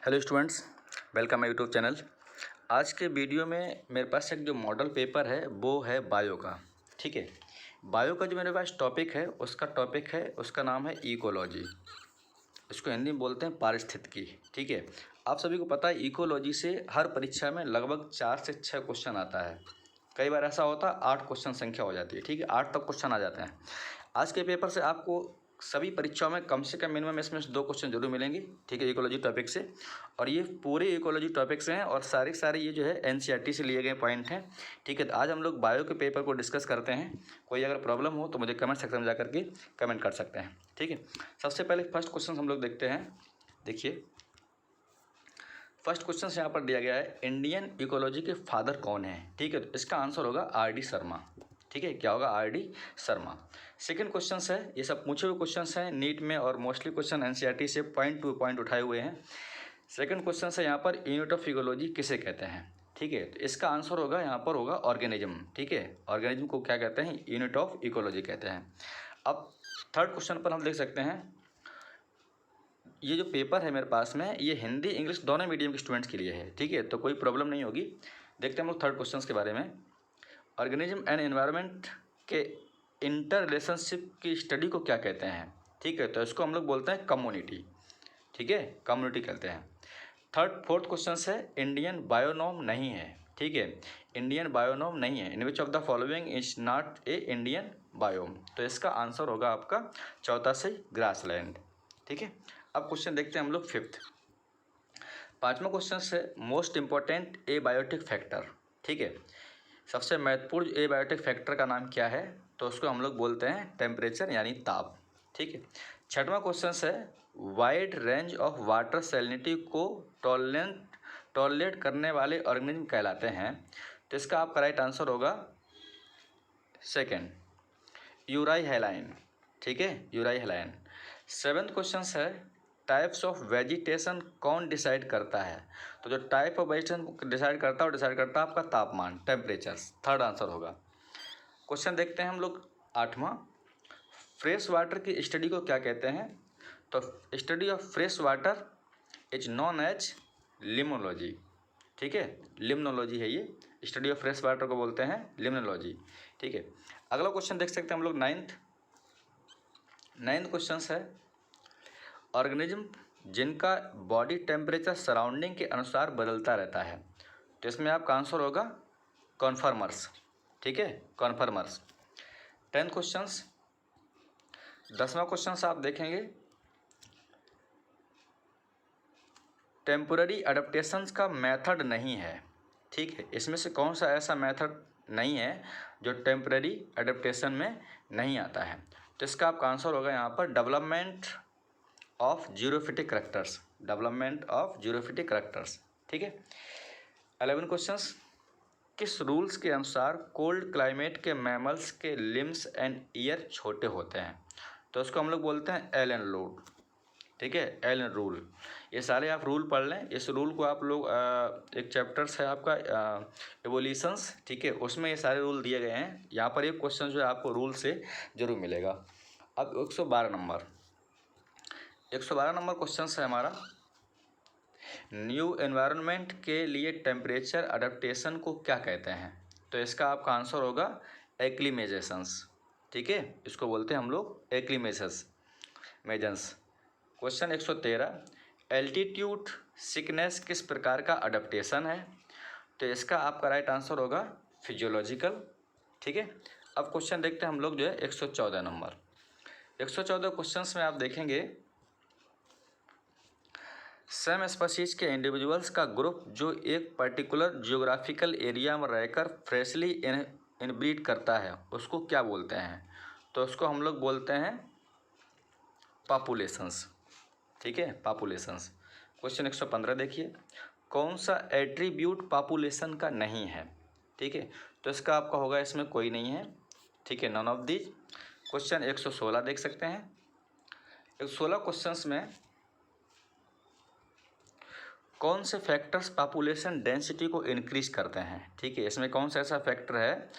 Hello students, welcome my YouTube channel. आज के video में मेरे पास एक जो मॉडल पेपर है वो है बायो का। ठीक है, बायो का जो मेरे पास टॉपिक है उसका नाम है इकोलॉजी। इसको हिंदी में बोलते हैं पारिस्थितिकी। ठीक है, आप सभी को पता है इकोलॉजी से हर परीक्षा में लगभग 4 से 6 क्वेश्चन आता है। कई बार ऐसा होता है 8 क्वेश्चन संख्या हो जाती है। ठीक है, 8 तक क्वेश्चन आ जाते हैं। आज के पेपर से आपको सभी परीक्षाओं में कम से कम मिनिमम इसमें से 2 क्वेश्चन जरूर मिलेंगे। ठीक है, इकोलॉजी टॉपिक से, और ये पूरे इकोलॉजी टॉपिक से हैं और सारे ये जो है एनसीईआरटी से लिए गए पॉइंट हैं। ठीक है, तो आज हम लोग बायो के पेपर को डिस्कस करते हैं। कोई अगर प्रॉब्लम हो तो मुझे कमेंट सेक्शन में जा करके कमेंट कर सकते हैं। ठीक है, सबसे पहले फर्स्ट क्वेश्चन हम लोग देखते हैं। देखिए, फर्स्ट क्वेश्चन यहाँ पर दिया गया है, इंडियन इकोलॉजी के फादर कौन है। ठीक है, तो इसका आंसर होगा आर.डी. शर्मा। ठीक है, क्या होगा? आर.डी. शर्मा। सेकंड क्वेश्चन है, ये सब पूछे हुए क्वेश्चन हैं नीट में और मोस्टली क्वेश्चन एनसीईआरटी से पॉइंट टू पॉइंट उठाए हुए हैं। सेकंड क्वेश्चन है यहाँ पर, यूनिट ऑफ इकोलॉजी किसे कहते हैं। ठीक है, तो इसका आंसर होगा यहाँ पर होगा ऑर्गेनिज्म। ठीक है, ऑर्गेनिज्म को क्या कहते हैं? यूनिट ऑफ इकोलॉजी कहते हैं। अब थर्ड क्वेश्चन पर हम देख सकते हैं, ये जो पेपर है मेरे पास में, ये हिंदी इंग्लिश दोनों मीडियम के स्टूडेंट्स के लिए है। ठीक है, तो कोई प्रॉब्लम नहीं होगी। देखते हैं हम लोग थर्ड क्वेश्चन के बारे में। ऑर्गेनिज्म एंड एनवायरनमेंट के इंटर रिलेशनशिप की स्टडी को क्या कहते हैं। ठीक है, तो इसको हम लोग बोलते हैं कम्युनिटी। ठीक है, कम्युनिटी कहते हैं। फोर्थ क्वेश्चन है, इंडियन बायोनोम नहीं है। ठीक है, इंडियन बायोनोम नहीं है। In which of the following is not a Indian biome. तो इसका आंसर होगा आपका चौथा सही, ग्रासलैंड। ठीक है, अब क्वेश्चन देखते हैं हम लोग फिफ्थ। पांचवा क्वेश्चन है, most important abiotic factor. ठीक है, सबसे महत्वपूर्ण ए बायोटिक फैक्टर का नाम क्या है? तो उसको हम लोग बोलते हैं टेम्परेचर यानी ताप। ठीक है, छठवां क्वेश्चन है, wide range of water salinity को टॉलरेट करने वाले ऑर्गेनिज्म कहलाते हैं। तो इसका आपका राइट आंसर होगा सेकेंड, यूराई हैलाइन। ठीक है, यूराई हैलाइन। सेवेंथ क्वेश्चन है, टाइप्स ऑफ वेजिटेशन कौन डिसाइड करता है। तो जो टाइप ऑफ वेजिटेशन डिसाइड करता है आपका तापमान, टेम्परेचर। थर्ड आंसर होगा। क्वेश्चन देखते हैं हम लोग आठवां, फ्रेश वाटर की स्टडी को क्या कहते हैं। तो study of fresh water is known as limnology. ठीक है, लिम्नोलॉजी है ये, स्टडी ऑफ फ्रेश वाटर को बोलते हैं लिम्नोलॉजी। ठीक है, अगला क्वेश्चन देख सकते हैं हम लोग नाइन्थ क्वेश्चन है, ऑर्गेनिज्म जिनका बॉडी टेम्परेचर सराउंडिंग के अनुसार बदलता रहता है। तो इसमें आपका आंसर होगा कॉन्फर्मर्स। ठीक है, कॉन्फर्मर्स। 10th क्वेश्चन, 10वां क्वेश्चन आप देखेंगे, टेम्पोररी अडेप्टेशंस का मेथड नहीं है। ठीक है, इसमें से कौन सा ऐसा मेथड नहीं है जो टेम्पररी अडेप्टेशन में नहीं आता है। तो इसका आपका आंसर होगा यहाँ पर development of xerophytic characters, development of xerophytic characters. ठीक है, 11 क्वेश्चंस, किस रूल्स के अनुसार कोल्ड क्लाइमेट के मैमल्स के लिम्स एंड ईयर छोटे होते हैं। तो उसको हम लोग बोलते हैं एलन रूल। ठीक है, एलन रूल। ये सारे आप रूल पढ़ लें। इस रूल को आप लोग एक चैप्टर्स है आपका एवोल्यूशंस। ठीक है, उसमें ये सारे रूल दिए गए हैं। यहाँ पर एक क्वेश्चन जो है आपको रूल से जरूर मिलेगा। अब 112 नंबर क्वेश्चन है हमारा, न्यू एनवायरनमेंट के लिए टेम्परेचर अडेप्टेशन को क्या कहते हैं। तो इसका आपका आंसर होगा एक्लीमेजेशंस। ठीक है, इसको बोलते हैं हम लोग एक्लीमेजेशंस। क्वेश्चन 113, एल्टीट्यूड सिकनेस किस प्रकार का अडेप्टेशन है। तो इसका आपका राइट आंसर होगा फिजियोलॉजिकल। ठीक है, अब क्वेश्चन देखते हैं हम लोग जो है 114 नंबर। 114 क्वेश्चंस में आप देखेंगे, सेम स्पीशीज के इंडिविजुअल्स का ग्रुप जो एक पर्टिकुलर जियोग्राफिकल एरिया में रहकर फ्रेशली इनब्रीड करता है उसको क्या बोलते हैं। तो उसको हम लोग बोलते हैं पॉपुलेशंस। ठीक है, पॉपुलेशंस। क्वेश्चन 115 देखिए, कौन सा एट्रीब्यूट पॉपुलेशन का नहीं है। ठीक है, तो इसका आपका होगा इसमें कोई नहीं है। ठीक है, नन ऑफ दीज। क्वेश्चन 116 देख सकते हैं। 116 क्वेश्चंस में कौन से फैक्टर्स पॉपुलेशन डेंसिटी को इंक्रीज करते हैं। ठीक है, इसमें कौन सा ऐसा फैक्टर है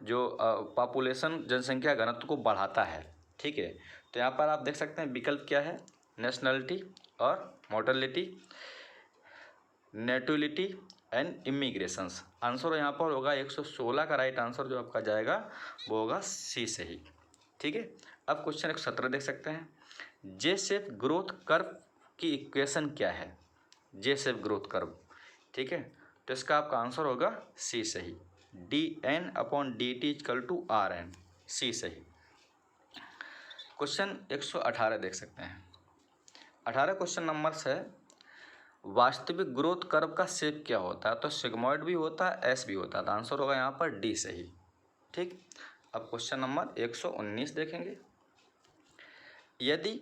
जो पॉपुलेशन जनसंख्या घनत्व को बढ़ाता है। ठीक है, तो यहाँ पर आप देख सकते हैं विकल्प क्या है, नेशनलिटी और मोर्टेलिटी, नेटिविटी एंड इमिग्रेशंस। आंसर यहाँ पर होगा 116 का राइट आंसर जो आपका जाएगा वो होगा सी सही। ठीक है। अब क्वेश्चन 117 देख सकते हैं। जे शेप ग्रोथ कर्व की इक्वेशन क्या है? जे शेप ग्रोथ कर्व, ठीक है, तो इसका आपका आंसर होगा सी सही, dN/dt=RN, सी सही। क्वेश्चन 118 देख सकते हैं। 18 क्वेश्चन नंबर है, वास्तविक ग्रोथ कर्व का शेप क्या होता है? तो सिग्मॉइड भी होता है, एस भी होता है, तो आंसर होगा यहाँ पर डी सही। ठीक। अब क्वेश्चन नंबर 119 देखेंगे। यदि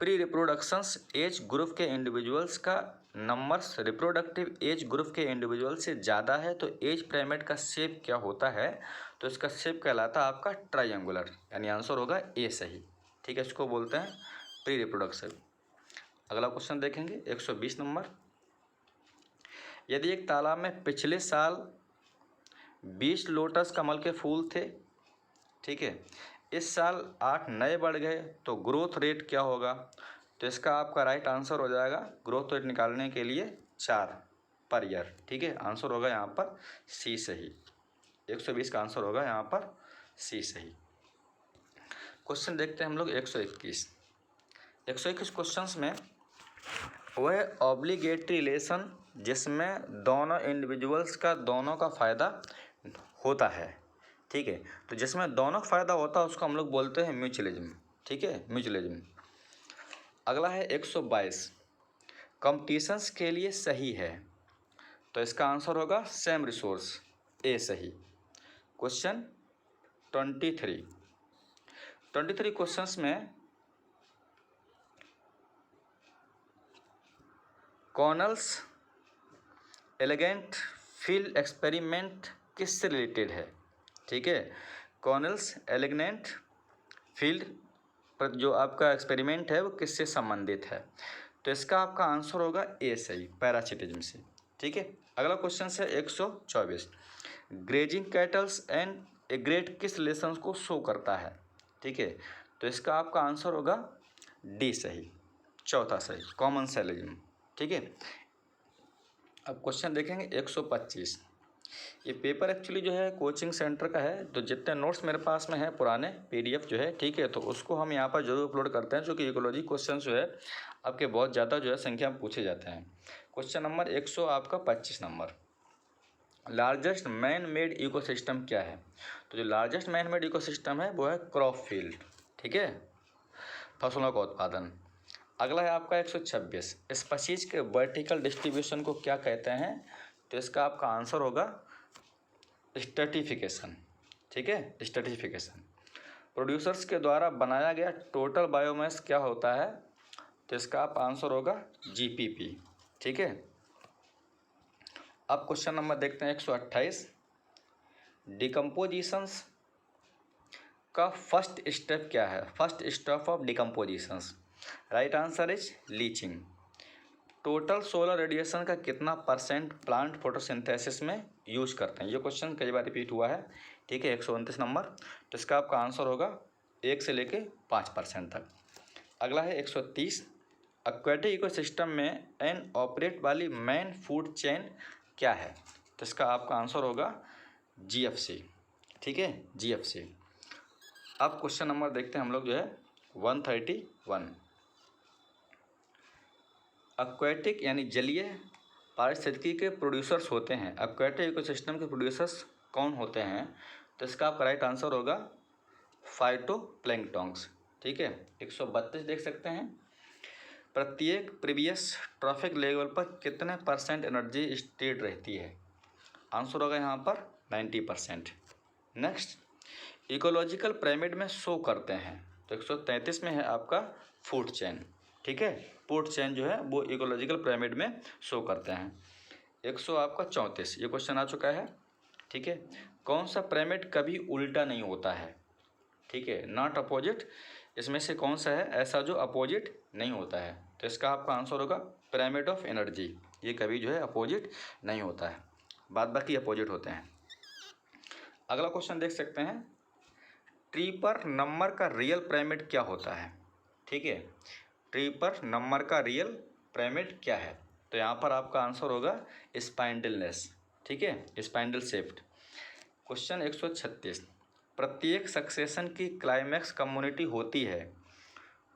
प्री रिप्रोडक्शंस एज ग्रुप के इंडिविजुअल्स का नंबर्स रिप्रोडक्टिव एज ग्रुप के इंडिविजुअल से ज़्यादा है तो एज पिरामिड का शेप क्या होता है? तो इसका शेप कहलाता है आपका ट्रायंगुलर, यानी आंसर होगा ए सही। ठीक है, इसको बोलते हैं प्री रिप्रोडक्शन। अगला क्वेश्चन देखेंगे 120 नंबर। यदि एक तालाब में पिछले साल 20 लोटस कमल के फूल थे, ठीक है, इस साल 8 नए बढ़ गए तो ग्रोथ रेट क्या होगा? तो इसका आपका राइट आंसर हो जाएगा, ग्रोथ रेट निकालने के लिए 4 पर ईयर। ठीक है, आंसर होगा यहाँ पर सी सही। 120 का आंसर होगा यहाँ पर सी सही। क्वेश्चन देखते हैं हम लोग 121। 121 क्वेश्चंस में वह ऑब्लिगेटरी रिलेशन जिसमें दोनों इंडिविजुअल्स का दोनों का फ़ायदा होता है। ठीक है, तो जिसमें दोनों का फ़ायदा होता है उसको हम लोग बोलते हैं म्यूचुअलिज्म। ठीक है, म्यूचुअलिज्म। अगला है 122, कंपटीशंस के लिए सही है, तो इसका आंसर होगा सेम रिसोर्स, ए सही। क्वेश्चन 23 क्वेश्चंस में कॉर्नेल्स एलिगेंट फील्ड एक्सपेरिमेंट किससे रिलेटेड है? ठीक है, कॉर्नेल्स एलिगेंट फील्ड पर जो आपका एक्सपेरिमेंट है वो किससे संबंधित है? तो इसका आपका आंसर होगा ए सही, पैरासिटिज्म से। ठीक है। अगला क्वेश्चन है 124, ग्रेजिंग कैटल्स एंड एग्रेट किस रिलेशन को शो करता है? ठीक है, तो इसका आपका आंसर होगा डी सही, चौथा सही, कॉमन सेलिज्म। ठीक है। अब क्वेश्चन देखेंगे 125। ये पेपर एक्चुअली जो है कोचिंग सेंटर का है, तो जितने नोट्स मेरे पास में है पुराने पीडीएफ जो है, ठीक है, तो उसको हम यहाँ पर जरूर अपलोड करते हैं, क्योंकि इकोलॉजी क्वेश्चन जो है आपके बहुत ज़्यादा जो है संख्या में पूछे जाते हैं। Question number 125 number, largest man made ecosystem क्या है? तो जो लार्जेस्ट मैन मेड इकोसिस्टम है वो है क्रॉप फील्ड। ठीक है, फसलों का उत्पादन। अगला है आपका 126, स्पीशीज के वर्टिकल डिस्ट्रीब्यूशन को क्या कहते हैं? तो इसका आपका आंसर होगा स्ट्रेटिफिकेशन। ठीक है, स्ट्रेटिफिकेशन। प्रोड्यूसर्स के द्वारा बनाया गया टोटल बायोमास क्या होता है? तो इसका आप आंसर होगा जीपीपी। ठीक है। अब क्वेश्चन नंबर देखते हैं 128, डिकम्पोजिशंस का फर्स्ट स्टेप क्या है? First step of decompositions, right answer is leaching. Total solar radiation का कितना परसेंट प्लांट फोटोसिंथेसिस में यूज करते हैं? ये क्वेश्चन कई बार रिपीट हुआ है। ठीक है, 129 नंबर, तो इसका आपका आंसर होगा 1 से लेके 5% तक। अगला है 130, एक्वेटिक इकोसिस्टम में एन ऑपरेट वाली मेन फूड चेन क्या है? तो इसका आपका आंसर होगा जीएफसी। ठीक है, जीएफसी। अब क्वेश्चन नंबर देखते हैं हम लोग जो है 131, एक्वेटिक यानी जलीय पारिस्थितिकी के प्रोड्यूसर्स होते हैं, एक्वेटिक इकोसिस्टम के प्रोड्यूसर्स कौन होते हैं? तो इसका आपका राइट आंसर होगा फाइटोप्लैंक्टन्स। ठीक है, 132 देख सकते हैं, प्रत्येक प्रीवियस ट्रॉफिक लेवल पर कितने % एनर्जी स्टोर्ड रहती है? आंसर होगा यहाँ पर 90%। नेक्स्ट, इकोलॉजिकल पिरामिड में शो करते हैं, तो 133 में है आपका फूड चेन। ठीक है, फूड चेन जो है वो इकोलॉजिकल पिरामिड में शो करते हैं। 134 ये क्वेश्चन आ चुका है। ठीक है, कौन सा पिरामिड कभी उल्टा नहीं होता है? ठीक है, नॉट अपोजिट, इसमें से कौन सा है ऐसा जो अपोजिट नहीं होता है? तो इसका आपका आंसर होगा पिरामिड ऑफ एनर्जी, ये कभी जो है अपोजिट नहीं होता है, बाद बाकी अपोजिट होते हैं। अगला क्वेश्चन देख सकते हैं, ट्री पर नंबर का रियल पिरामिड क्या होता है? ठीक है, ट्री पर नंबर का रियल प्राइमेट क्या है? तो यहाँ पर आपका आंसर होगा स्पाइंडलनेस, ठीक है, स्पाइंडल शेफ्ट। क्वेश्चन 136, प्रत्येक सक्सेशन की क्लाइमैक्स कम्युनिटी होती है।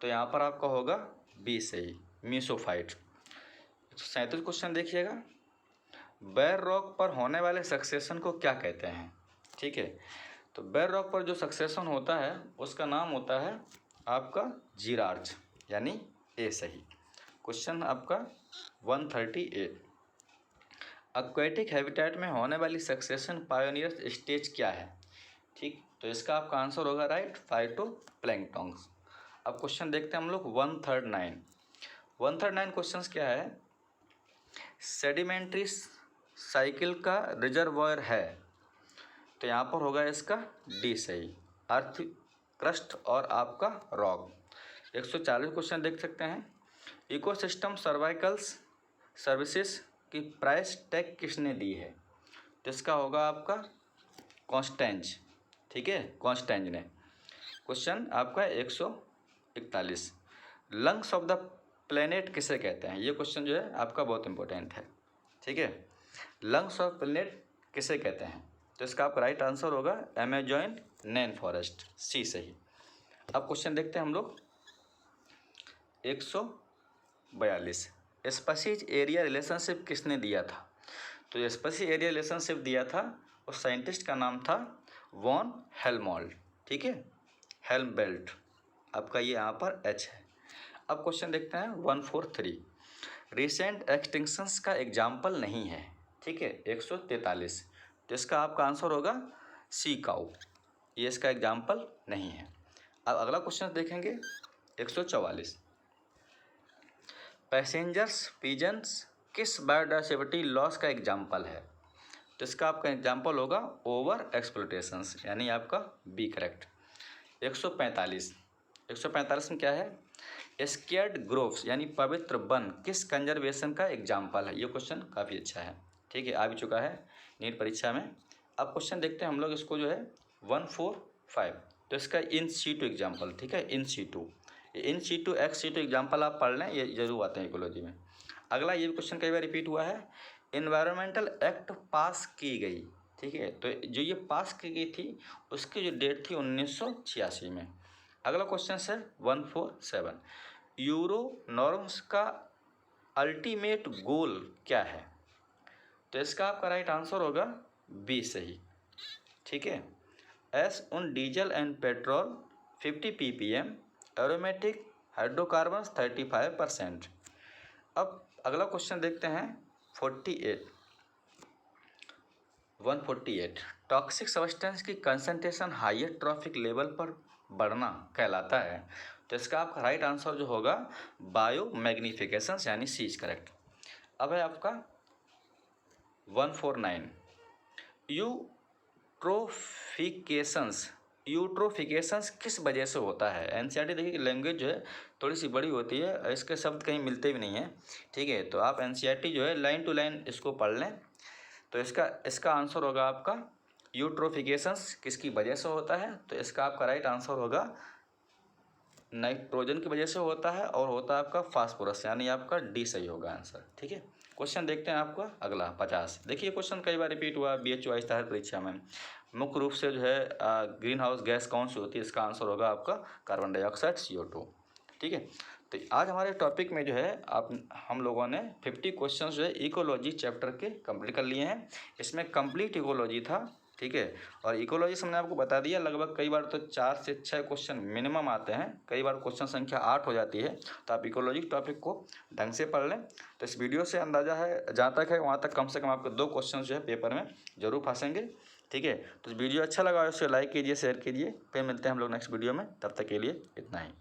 तो यहाँ पर आपका होगा बी सही, मीसोफाइट। 137 क्वेश्चन देखिएगा, बेर रॉक पर होने वाले सक्सेशन को क्या कहते हैं? ठीक है, तो बेर रॉक पर जो सक्सेशन होता है उसका नाम होता है आपका जीरार्च, यानी ए सही। क्वेश्चन आपका 138, एक्वेटिक हैबिटेट में होने वाली सक्सेशन पायोनियर स्टेज क्या है? ठीक, तो इसका आपका आंसर होगा राइट, फाइटोप्लैंक्टन्स। अब क्वेश्चन देखते हैं हम लोग 139 क्वेश्चन क्या है? सेडिमेंट्री साइकिल का रिजर्वॉयर है। तो यहाँ पर होगा इसका डी सही, अर्थ क्रस्ट और आपका रॉक। 140 क्वेश्चन देख सकते हैं, इकोसिस्टम सर्वाइकल्स सर्विसेज की प्राइस टैग किसने दी है? तो इसका होगा आपका कॉन्स्टेंज, ठीक है, कॉन्स्टेंज ने। क्वेश्चन आपका 141, लंग्स ऑफ द प्लेनेट किसे कहते हैं? ये क्वेश्चन जो है आपका बहुत इंपॉर्टेंट है, ठीक है, लंग्स ऑफ प्लेनेट किसे कहते हैं? तो इसका आपका राइट आंसर होगा अमेजॉन रेन फॉरेस्ट, सी सही। अब क्वेश्चन देखते हैं हम लोग 142, स्पेसीज एरिया रिलेशनशिप किसने दिया था? तो ये स्पेसीज एरिया रिलेशनशिप दिया था उस साइंटिस्ट का नाम था वॉन हेल्महोल्ट्ज, ठीक है, हेल्मबेल्ट, आपका ये यहाँ पर एच है। अब क्वेश्चन देखते हैं 143, रिसेंट एक्सटिंक्शंस का एग्जाम्पल नहीं है, ठीक है, 143। तो इसका आपका आंसर होगा सी काऊ, ये इसका एग्जाम्पल नहीं है। अब अगला क्वेश्चन देखेंगे 144, पैसेंजर्स पिजन्स किस बायोडाइवर्सिटी लॉस का एग्जाम्पल है? तो इसका आपका एग्जाम्पल होगा ओवर एक्सप्लोटेशंस, यानी आपका बी करेक्ट। 145 में क्या है? स्केर्ड ग्रोव्स यानी पवित्र वन किस कंजर्वेशन का एग्जाम्पल है? ये क्वेश्चन काफ़ी अच्छा है, ठीक है, आ भी चुका है नीट परीक्षा में। अब क्वेश्चन देखते हैं हम लोग इसको जो है 145, तो इसका इन सीटू एग्जाम्पल, ठीक है, in situ ex situ example आप पढ़ लें, ये जरूर आते हैं इकोलॉजी में। अगला ये क्वेश्चन कई बार रिपीट हुआ है, इन्वायरमेंटल एक्ट पास की गई, ठीक है, तो जो ये पास की गई थी उसकी जो डेट थी 1986 में। अगला क्वेश्चन है 147, यूरो नॉर्म्स का अल्टीमेट गोल क्या है? तो इसका आपका राइट आंसर होगा बी सही, ठीक है, एस उन diesel and petrol 50 ppm, aromatic hydrocarbons 35%। अब अगला क्वेश्चन देखते हैं 148, टॉक्सिक सब्सटेंस की कंसंट्रेशन हायर ट्रॉफिक लेवल पर बढ़ना कहलाता है। तो इसका आपका राइट आंसर जो होगा बायो मैग्निफिकेशन, यानी सी इज करेक्ट। अब है आपका 149, यूट्रोफिकेशंस किस वजह से होता है? एनसीईआरटी देखिए कि लैंग्वेज जो है थोड़ी सी बड़ी होती है, इसके शब्द कहीं मिलते भी नहीं हैं, ठीक है, तो आप एनसीईआरटी जो है लाइन टू लाइन इसको पढ़ लें। तो इसका आंसर होगा आपका यूट्रोफिकेशंस किसकी वजह से होता है? तो इसका आपका राइट आंसर होगा नाइट्रोजन की वजह से होता है, और होता है आपका फास्फोरस, यानी आपका डी सही होगा आंसर, ठीक है। क्वेश्चन देखते हैं आपका अगला 50, देखिए क्वेश्चन कई बार रिपीट हुआ, BHO आइस्ता हर परीक्षा में। मुख्य रूप से जो है ग्रीन हाउस गैस कौन सी होती है? इसका आंसर होगा आपका कार्बन डाइऑक्साइड, CO2, ठीक है। तो आज हमारे टॉपिक में जो है हम लोगों ने 50 क्वेश्चन जो है इकोलॉजी चैप्टर के कंप्लीट कर लिए हैं। इसमें कंप्लीट इकोलॉजी था, ठीक है, और इकोलॉजी से हमने आपको बता दिया लगभग कई बार तो 4 से 6 क्वेश्चन मिनिमम आते हैं, कई बार क्वेश्चन संख्या 8 हो जाती है। तो आप इकोलॉजी टॉपिक को ढंग से पढ़ लें। तो इस वीडियो से अंदाज़ा है जहाँ तक है वहाँ तक कम से कम आपके 2 क्वेश्चन जो है पेपर में जरूर फंसेंगे, ठीक है। तो वीडियो अच्छा लगा उसको लाइक कीजिए, शेयर कीजिए, फिर मिलते हैं हम लोग नेक्स्ट वीडियो में, तब तक के लिए इतना ही।